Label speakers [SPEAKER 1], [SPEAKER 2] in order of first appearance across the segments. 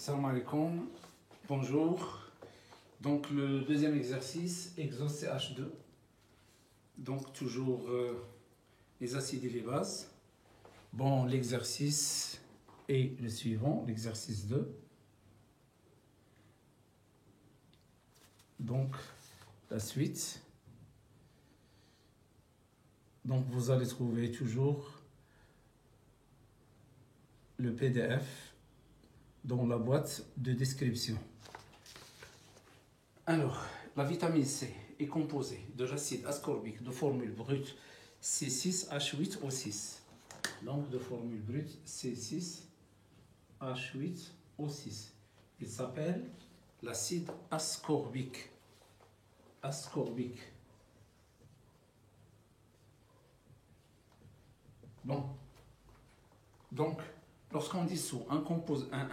[SPEAKER 1] Salam alaikum, bonjour. Donc le deuxième exercice, exode CH2. Donc toujours les acides et les bases. Bon, l'exercice est le suivant, l'exercice 2. Donc la suite. Donc vous allez trouver toujours le PDF dans la boîte de description. Alors, la vitamine C est composée de l'acide ascorbique de formule brute C6H8O6. Donc, de formule brute C6H8O6. Il s'appelle l'acide ascorbique. Ascorbique. Bon. Donc, lorsqu'on dissout un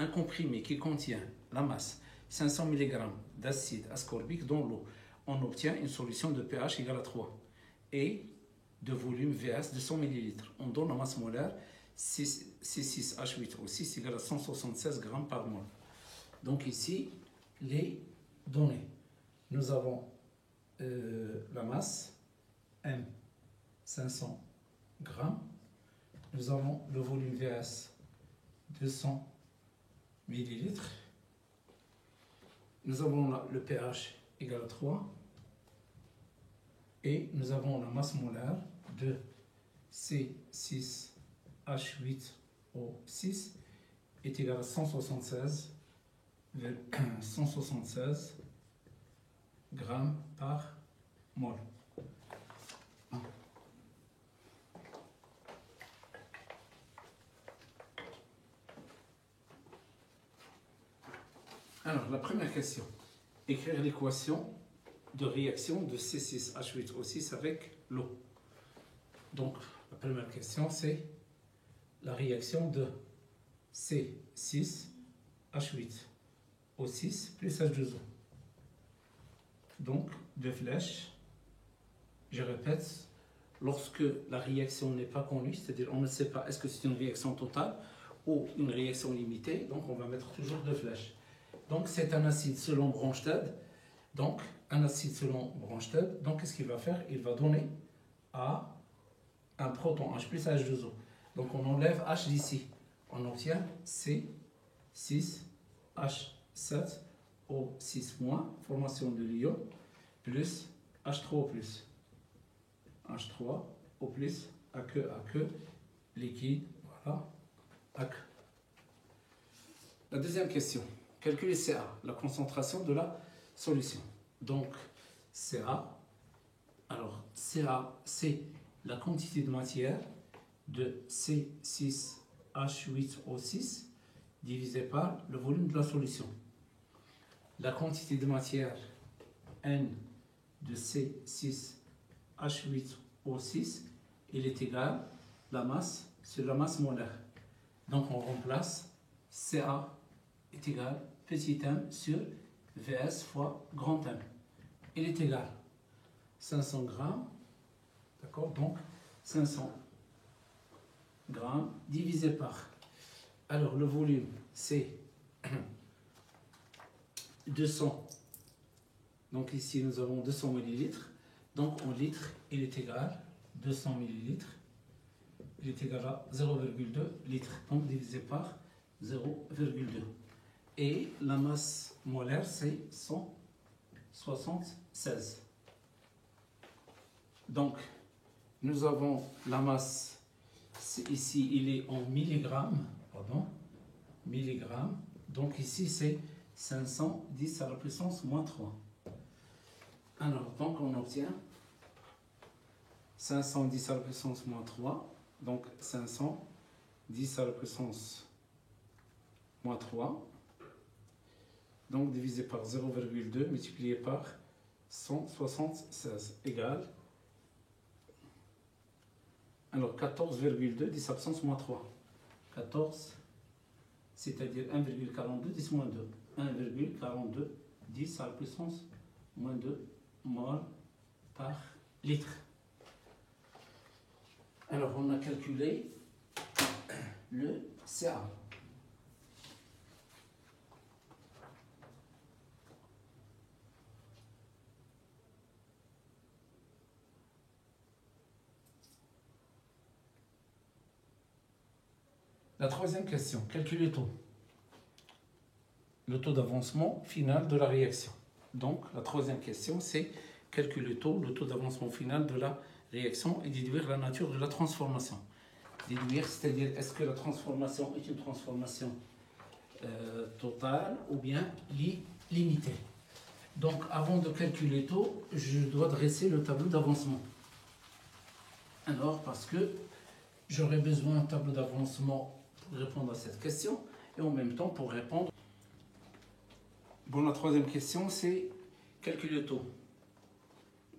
[SPEAKER 1] comprimé qui contient la masse 500 mg d'acide ascorbique dans l'eau, on obtient une solution de pH égale à 3 et de volume VS de 100 ml. On donne la masse molaire C6H8O6 égale à 176 g par mol. Donc ici, les données. Nous avons la masse M 500 g. Nous avons le volume VS 200 ml. Nous avons le pH égal à 3. Et nous avons la masse molaire de C6H8O6 est égale à 176 grammes par mol. Alors, la première question. Écrire l'équation de réaction de C6H8O6 avec l'eau. Donc, la première question, c'est la réaction de C6H8O6 plus H2O. Donc, deux flèches. Je répète, lorsque la réaction n'est pas connue, c'est-à-dire on ne sait pas est-ce que c'est une réaction totale ou une réaction limitée, donc on va mettre toujours deux flèches. Donc, c'est un acide selon Bronsted. Donc, un acide selon Bronsted. Donc, qu'est-ce qu'il va faire? Il va donner à un proton H plus H2O. Donc, on enlève H d'ici. On obtient C6H7O6-, formation de l'ion, plus H3O+. H3O+, aqueux, liquide, voilà, aqueux. La deuxième question. Calculer CA, la concentration de la solution. Donc, CA, alors CA, c'est la quantité de matière de C6H8O6 divisé par le volume de la solution. La quantité de matière N de C6H8O6, il est égal à la masse sur la masse molaire. Donc, on remplace CA est égal petit m sur Vs fois grand M. Il est égal 500 grammes, d'accord, donc 500 grammes divisé par, alors le volume c'est 200, donc ici nous avons 200 ml, donc en litres il est égal 200 ml, il est égal à 0,2 litres, donc divisé par 0,2. Et la masse molaire, c'est 176. Donc, nous avons la masse, ici, il est en milligrammes, pardon, milligrammes. Donc, ici, c'est 510 à la puissance moins 3. Alors, donc, on obtient 510 à la puissance moins 3. Donc, 510 à la puissance moins 3. Donc, divisé par 0,2 multiplié par 176 égale, alors 14,2 10 à la puissance moins 3. 14, c'est-à-dire 1,42 10 moins 2. 1,42 10 à la puissance moins 2 mol par litre. Alors, on a calculé le CA. La troisième question, calculer le taux d'avancement final de la réaction. Donc, la troisième question, c'est calculer le taux d'avancement final de la réaction et déduire la nature de la transformation. Déduire, c'est-à-dire, est-ce que la transformation est une transformation totale ou bien limitée. Donc, avant de calculer le taux, je dois dresser le tableau d'avancement. Alors, parce que j'aurai besoin d'un tableau d'avancement pour répondre à cette question et en même temps pour répondre. Bon, la troisième question, c'est calculer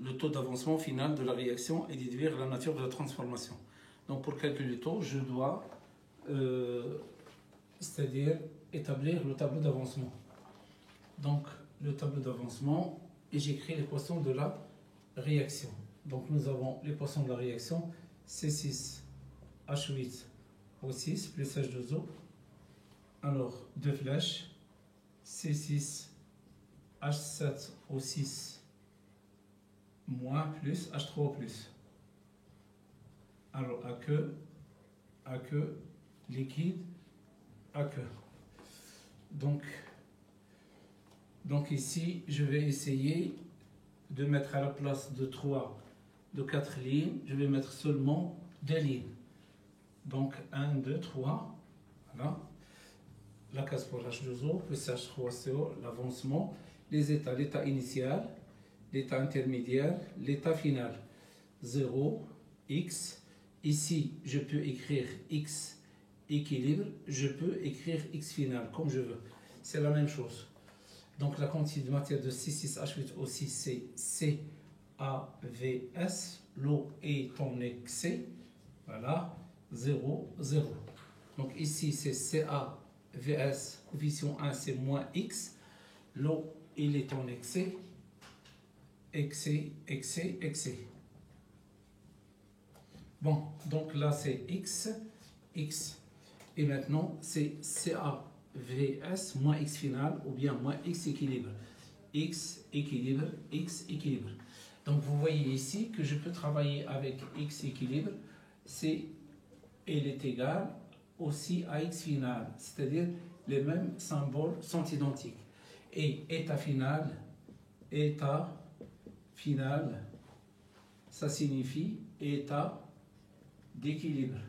[SPEAKER 1] le taux d'avancement final de la réaction et déduire la nature de la transformation. Donc, pour calculer le taux, je dois, c'est-à-dire établir le tableau d'avancement. Donc, le tableau d'avancement, et j'écris l'équation de la réaction. Donc, nous avons l'équation de la réaction C6H8O6 plus H2O. Alors, deux flèches. C6H7O6 moins plus H3O plus. Alors, aqueux, liquide, aqueux. Donc ici, je vais essayer de mettre à la place de 4 lignes, je vais mettre seulement 2 lignes. Donc 1, 2, 3, voilà. La case pour H2O plus H3CO, l'avancement, les états, l'état initial, l'état intermédiaire, l'état final. 0, X. Ici, je peux écrire X équilibre, je peux écrire X final, comme je veux. C'est la même chose. Donc la quantité de matière de C6H8O6, c'est CaVS. L'eau est en excès. Voilà, 0, 0. Donc ici, c'est CaVS, coefficient 1, c'est moins X. L'eau, il est en excès. Excès. Bon, donc là, c'est X. Et maintenant, c'est CaVS moins X final ou bien moins X équilibre. X équilibre. Donc, vous voyez ici que je peux travailler avec X équilibre. Il est égal aussi à X final. C'est-à-dire, les mêmes symboles sont identiques. Et état final, ça signifie état d'équilibre.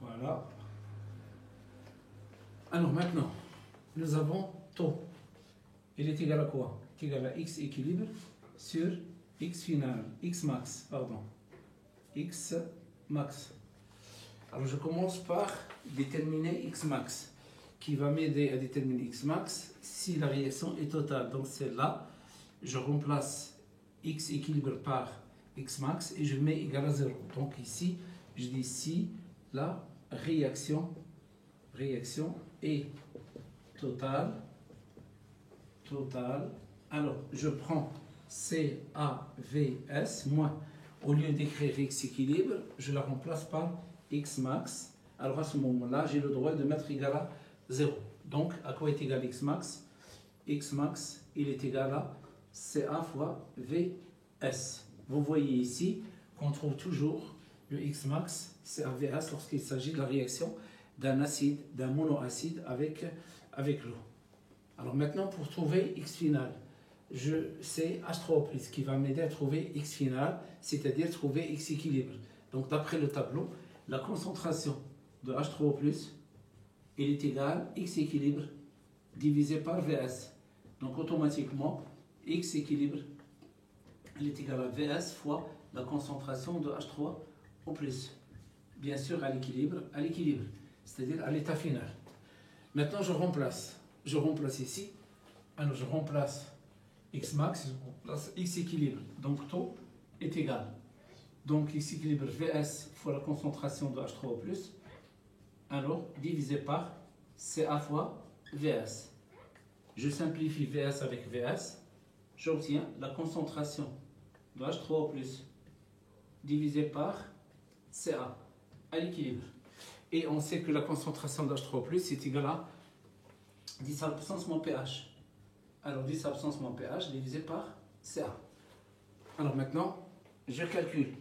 [SPEAKER 1] Voilà. Alors maintenant, nous avons taux. Il est égal à quoi? Il est égal à X équilibre sur X final, X max. Alors je commence par déterminer X max, qui va m'aider à déterminer X max si la réaction est totale. Donc c'est là, je remplace X équilibre par X max et je mets égal à 0. Donc ici, je dis si la réaction est totale. Alors je prends CaVS moins, au lieu d'écrire X équilibre, je la remplace par X max. Alors à ce moment-là, j'ai le droit de mettre égal à 0. Donc à quoi est égal X max? X max, il est égal à Ca fois Vs. Vous voyez ici qu'on trouve toujours le X max, CaVS, lorsqu'il s'agit de la réaction d'un monoacide avec l'eau. Alors maintenant, pour trouver X final, c'est H3O+, qui va m'aider à trouver X final, c'est-à-dire trouver X équilibre. Donc d'après le tableau, la concentration de H3O+, il est égal à X équilibre divisé par Vs. Donc automatiquement, X équilibre, il est égal à Vs fois la concentration de H3O+. Bien sûr à l'équilibre, c'est-à-dire à l'état final. Maintenant, je remplace ici. Alors, je remplace X max, je remplace X équilibre. Donc, taux est égal. Donc, X équilibre Vs fois la concentration de H3O+, alors divisé par Ca fois Vs. Je simplifie Vs avec Vs. J'obtiens la concentration de H3O+, divisé par Ca à l'équilibre. Et on sait que la concentration de H3O+, est égale à 10 à la puissance moins pH. Alors 10 à la puissance moins pH divisé par Ca. Alors maintenant, je calcule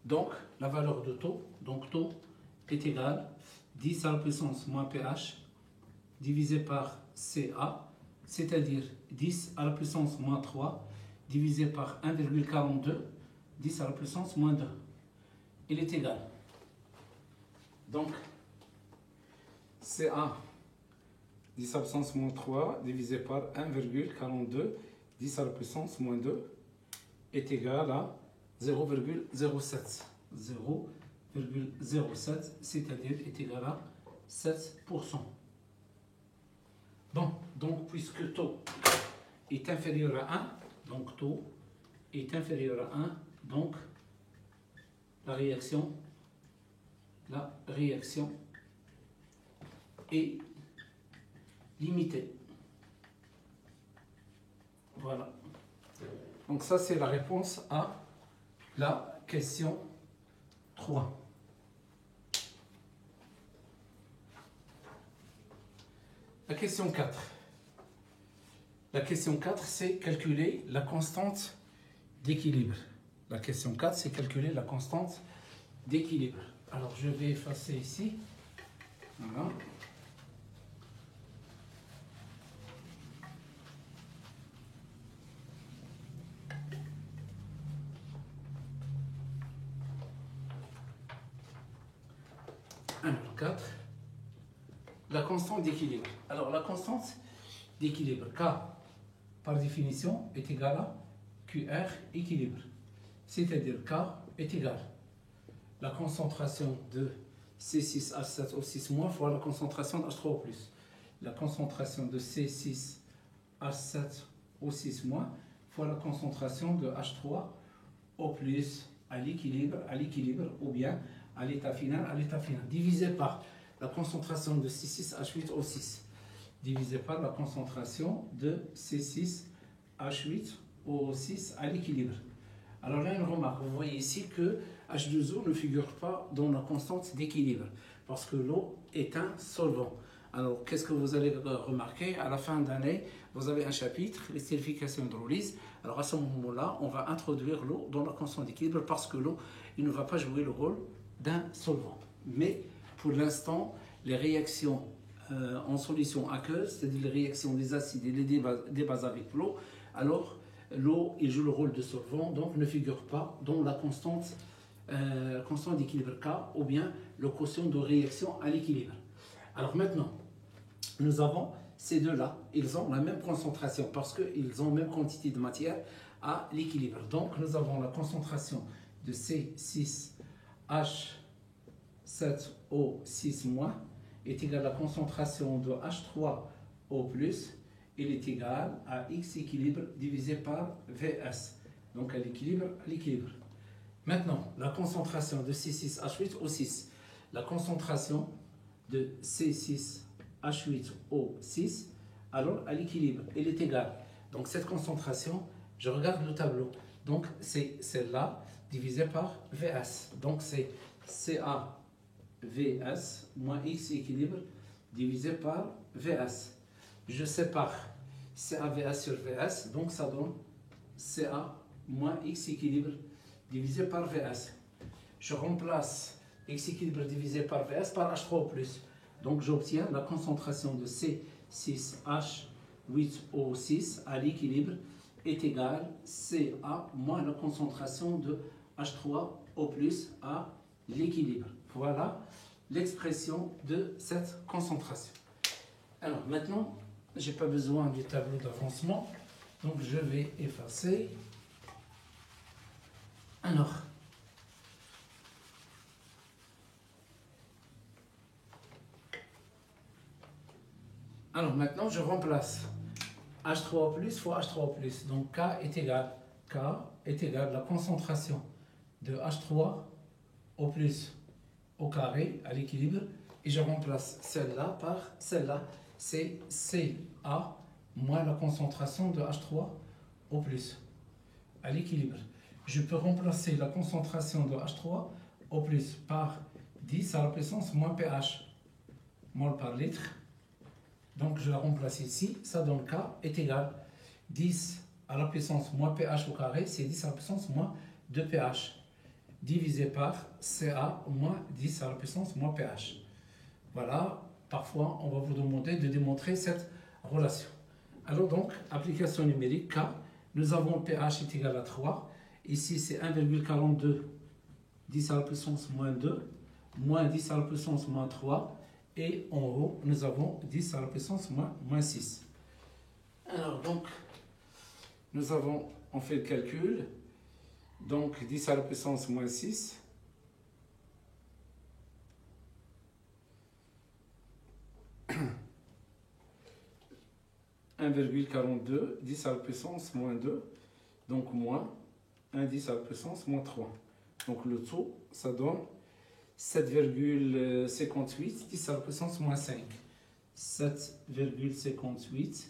[SPEAKER 1] donc la valeur de taux. Donc taux est égal 10 à la puissance moins pH divisé par CA, c'est-à-dire 10 à la puissance moins 3 divisé par 1,42, 10 à la puissance moins 2. Il est égal. Donc, CA, 10 à la puissance moins 3 divisé par 1,42, 10 à la puissance moins 2 est égal à 0,07. 0,07, c'est-à-dire est égal à 7%. Bon, donc puisque taux est inférieur à 1, donc taux est inférieur à 1, donc la réaction est limitée. Voilà. Donc ça, c'est la réponse à la question 3. La question 4. La question 4, c'est calculer la constante d'équilibre. La question 4, c'est calculer la constante d'équilibre. Alors, je vais effacer ici. Voilà. Alors, 4. La constante d'équilibre. Alors, la constante d'équilibre, K, par définition, est égale à QR équilibre. C'est-à-dire K est égal la concentration de C6H7O6- fois la concentration de H3O+. La concentration de C6H7O6- fois la concentration de H3O+ à l'équilibre ou bien à l'état final, divisé par la concentration de C6H8O6 divisé par la concentration de C6H8O6 à l'équilibre. Alors là, une remarque, vous voyez ici que H2O ne figure pas dans la constante d'équilibre parce que l'eau est un solvant. Alors, qu'est-ce que vous allez remarquer? À la fin d'année, vous avez un chapitre, les stérifications hydrolyse. Alors, à ce moment-là, on va introduire l'eau dans la constante d'équilibre parce que l'eau, il ne va pas jouer le rôle d'un solvant. Mais pour l'instant, les réactions en solution aqueuse, c'est-à-dire les réactions des acides et des bases avec l'eau, alors l'eau joue le rôle de solvant, donc ne figure pas dans la constante d'équilibre K ou bien le quotient de réaction à l'équilibre. Alors maintenant, nous avons ces deux-là, ils ont la même concentration parce qu'ils ont la même quantité de matière à l'équilibre. Donc nous avons la concentration de C6H7O6- est égale à la concentration de H3O+, il est égal à X équilibre divisé par VS. Donc à l'équilibre, Maintenant, la concentration de C6H8O6, la concentration de C6H8O6, alors à l'équilibre, elle est égale. Donc cette concentration, je regarde le tableau. Donc c'est celle-là divisée par VS. Donc c'est CaVS moins X équilibre divisé par VS. Je sépare CaVS sur VS, donc ça donne Ca moins X équilibre divisé par VS. Je remplace X équilibre divisé par VS par H3O+. Donc j'obtiens la concentration de C6H8O6 à l'équilibre est égale Ca moins la concentration de H3O+ à l'équilibre. Voilà l'expression de cette concentration. Alors maintenant, je n'ai pas besoin du tableau d'avancement, donc je vais effacer. Alors maintenant, je remplace H3O+ fois H3O+. Donc K est égal la concentration de H3O+ au carré à l'équilibre. Et je remplace celle-là par celle-là. C'est Ca moins la concentration de H3O+ à l'équilibre. Je peux remplacer la concentration de H3O+ par 10 à la puissance moins pH, mol par litre. Donc je la remplace ici, ça donne K est égal 10 à la puissance moins pH au carré, c'est 10 à la puissance moins de pH divisé par Ca moins 10 à la puissance moins pH. Voilà, parfois on va vous demander de démontrer cette relation. Alors donc, application numérique K, nous avons pH est égal à 3. Ici c'est 1,42 10 à la puissance moins 2, moins 10 à la puissance moins 3, et en haut nous avons 10 à la puissance moins 6. Alors donc, on fait le calcul, donc 10 à la puissance moins 6, « 1,42, 10 à la puissance moins 2, donc moins 1, 10 à la puissance moins 3. Donc le tout, ça donne 7,58, 10 à la puissance moins 5. 7,58,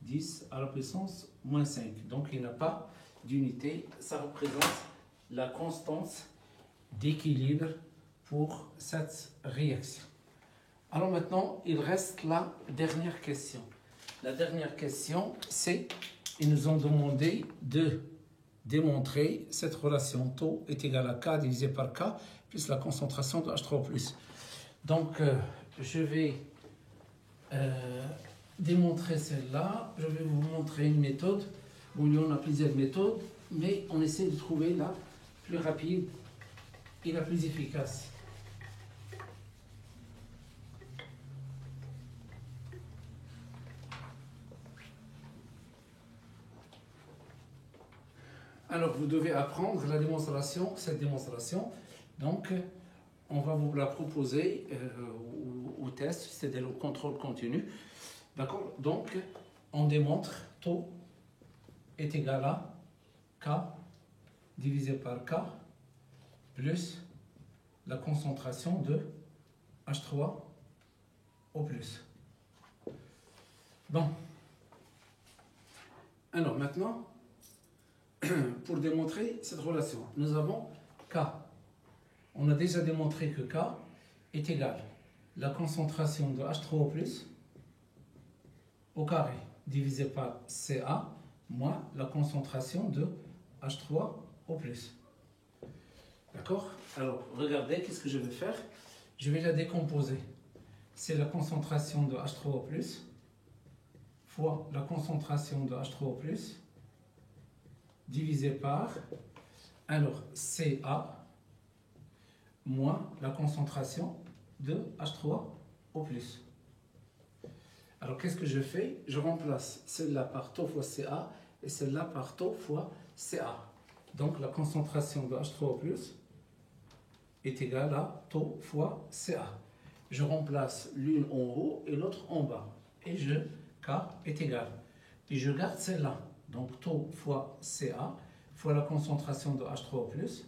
[SPEAKER 1] 10 à la puissance moins 5. Donc il n'y a pas d'unité. Ça représente la constante d'équilibre pour cette réaction. Alors maintenant, il reste la dernière question. La dernière question, c'est, ils nous ont demandé de démontrer cette relation taux est égal à K divisé par K plus la concentration de H3+. Donc, je vais démontrer celle-là. Je vais vous montrer une méthode. Bon, il y en a plusieurs méthodes, mais on essaie de trouver la plus rapide et la plus efficace. Alors, vous devez apprendre la démonstration, cette démonstration. Donc, on va vous la proposer au test, c'est-à-dire au contrôle continu. D'accord? Donc, on démontre taux est égal à K divisé par K plus la concentration de H3O+. Bon. Alors, maintenant, pour démontrer cette relation, nous avons K. On a déjà démontré que K est égal à la concentration de H3O+, au carré, divisé par Ca, moins la concentration de H3O+. D'accord? Alors, regardez, qu'est-ce que je vais faire? Je vais la décomposer. C'est la concentration de H3O+, fois la concentration de H3O+, divisé par, alors, Ca, moins la concentration de H3O+. Alors, qu'est-ce que je fais? Je remplace celle-là par taux fois Ca et celle-là par taux fois Ca. Donc, la concentration de H3O+, est égale à taux fois Ca. Je remplace l'une en haut et l'autre en bas. Et K est égal. Et je garde celle-là. Donc, taux fois Ca fois la concentration de H3O+.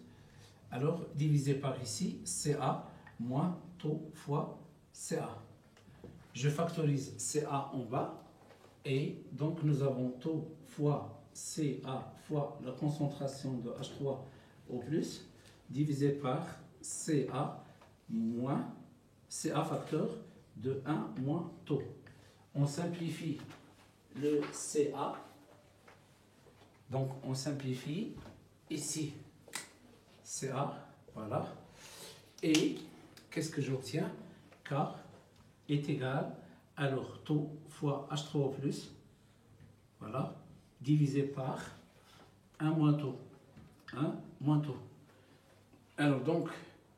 [SPEAKER 1] Alors, divisé par ici, Ca moins taux fois Ca. Je factorise Ca en bas. Et donc, nous avons taux fois Ca fois la concentration de H3O+, divisé par Ca moins Ca facteur de 1 moins taux. On simplifie le Ca. Donc, on simplifie ici Ca, voilà. Et qu'est-ce que j'obtiens? K est égal, alors taux fois H3O+, voilà, divisé par 1 moins taux. 1 moins taux. Alors donc,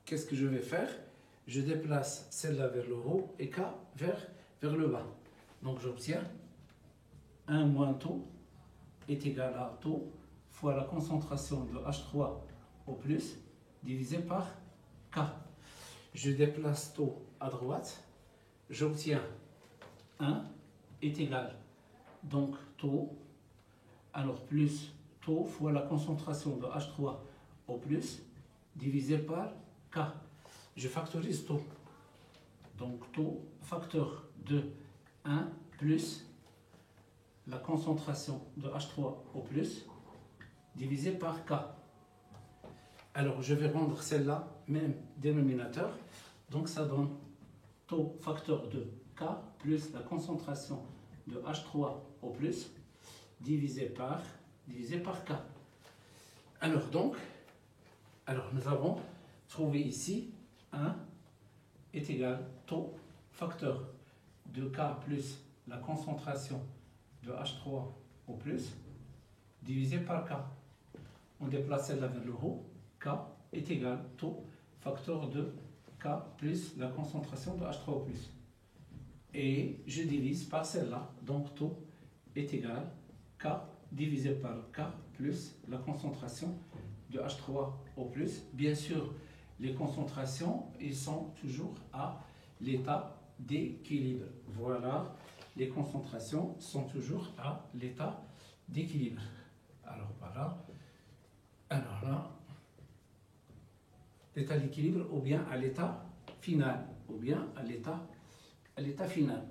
[SPEAKER 1] qu'est-ce que je vais faire? Je déplace celle-là vers le haut et K vers le bas. Donc j'obtiens 1 moins taux est égal à taux fois la concentration de H3O+, divisé par K. Je déplace taux à droite, j'obtiens 1 est égal, donc taux, alors plus taux fois la concentration de H3O+, divisé par K. Je factorise taux. Donc taux facteur de 1 plus la concentration de H3O+, divisé par K. Alors je vais rendre celle-là même dénominateur. Donc ça donne taux facteur de K plus la concentration de H3O+, divisé par K. Alors donc, Alors, nous avons trouvé ici 1 est égal taux facteur de K plus la concentration de H3 au plus divisé par K. On déplace celle-là vers le haut. K est égal taux facteur de K plus la concentration de H3 au plus. Et je divise par celle-là. Donc taux est égal K divisé par K plus la concentration de H3 au plus. Bien sûr, les concentrations, ils sont toujours à l'état d'équilibre. Voilà, les concentrations sont toujours à l'état d'équilibre. Alors voilà, alors là, l'état d'équilibre ou bien à l'état final, ou bien à l'état final.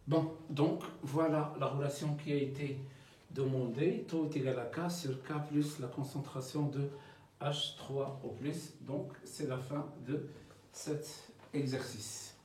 [SPEAKER 1] Bon, donc voilà la relation qui a été demandée. Taux est égal à K sur K plus la concentration de H3 au plus. Donc c'est la fin de cet exercice.